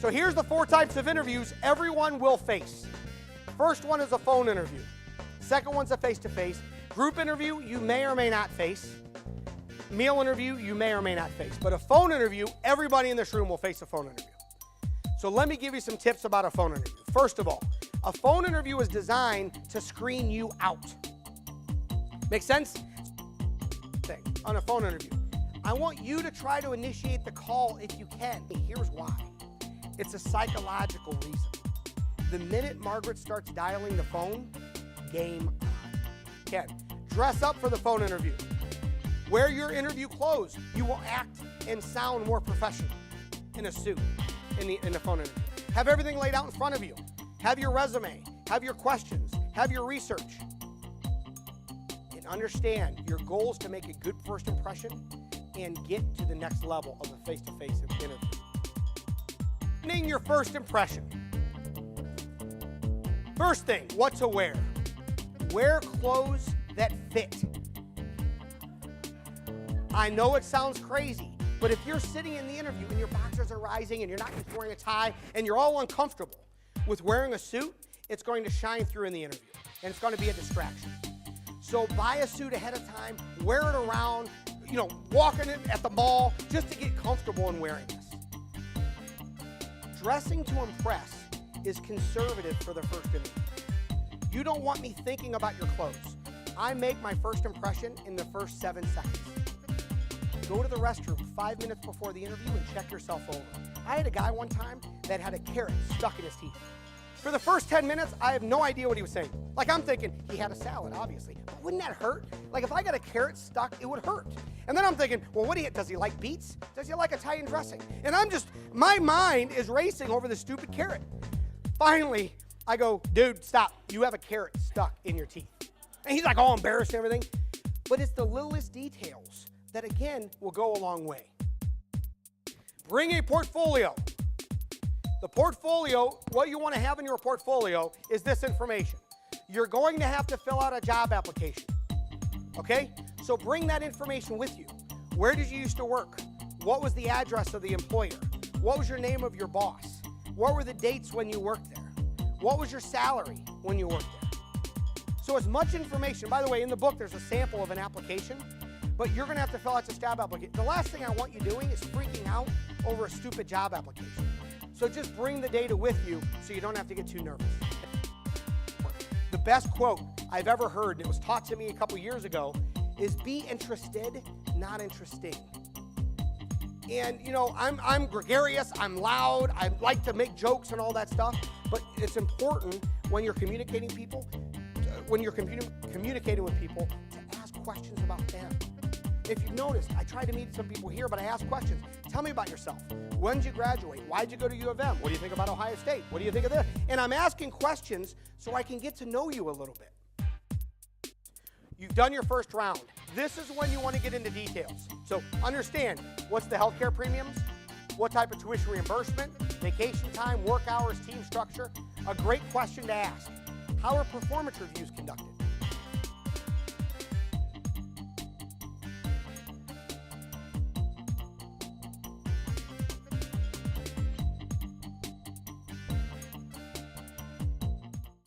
So here's the 4 types of interviews everyone will face. First one is a phone interview. Second one's a face-to-face. Group interview, you may or may not face. Meal interview, you may or may not face. But a phone interview, everybody in this room will face a phone interview. So let me give you some tips about a phone interview. First of all, a phone interview is designed to screen you out. Make sense? On a phone interview, I want you to try to initiate the call if you can. Here's why. It's a psychological reason. The minute Margaret starts dialing the phone, game on. Ken, dress up for the phone interview. Wear your interview clothes. You will act and sound more professional in a suit in the phone interview. Have everything laid out in front of you. Have your resume. Have your questions. Have your research. And understand your goal is to make a good first impression and get to the next level of a face-to-face interview. Your first impression. First thing, what to wear. Wear clothes that fit. I know it sounds crazy, but if you're sitting in the interview and your boxers are rising and you're not wearing a tie and you're all uncomfortable with wearing a suit, it's going to shine through in the interview and it's going to be a distraction. So buy a suit ahead of time, wear it around, walking it at the mall just to get comfortable in wearing this. Dressing to impress is conservative for the first interview. You don't want me thinking about your clothes. I make my first impression in the first 7 seconds. Go to the restroom 5 minutes before the interview and check yourself over. I had a guy one time that had a carrot stuck in his teeth. For the first 10 minutes, I have no idea what he was saying. Like, I'm thinking, he had a salad, obviously. But wouldn't that hurt? Like, if I got a carrot stuck, it would hurt. And then I'm thinking, well, does he like beets? Does he like Italian dressing? And my mind is racing over the stupid carrot. Finally, I go, dude, stop. You have a carrot stuck in your teeth. And he's like all embarrassed and everything. But it's the littlest details that, again, will go a long way. Bring a portfolio. The portfolio, what you want to have in your portfolio is this information. You're going to have to fill out a job application, okay? So bring that information with you. Where did you used to work? What was the address of the employer? What was your name of your boss? What were the dates when you worked there? What was your salary when you worked there? So as much information, by the way, in the book there's a sample of an application, but you're going to have to fill out this job application. The last thing I want you doing is freaking out over a stupid job application. So just bring the data with you so you don't have to get too nervous. The best quote I've ever heard, and it was taught to me a couple years ago, is be interested, not interesting. And I'm gregarious, I'm loud, I like to make jokes and all that stuff, but it's important when you're communicating communicating with people to ask questions about them. If you've noticed, I try to meet some people here, but I ask questions. Tell me about yourself. When did you graduate? Why did you go to U of M? What do you think about Ohio State? What do you think of this? And I'm asking questions so I can get to know you a little bit. You've done your first round. This is when you want to get into details. So understand, what's the healthcare premiums? What type of tuition reimbursement? Vacation time, work hours, team structure? A great question to ask. How are performance reviews conducted?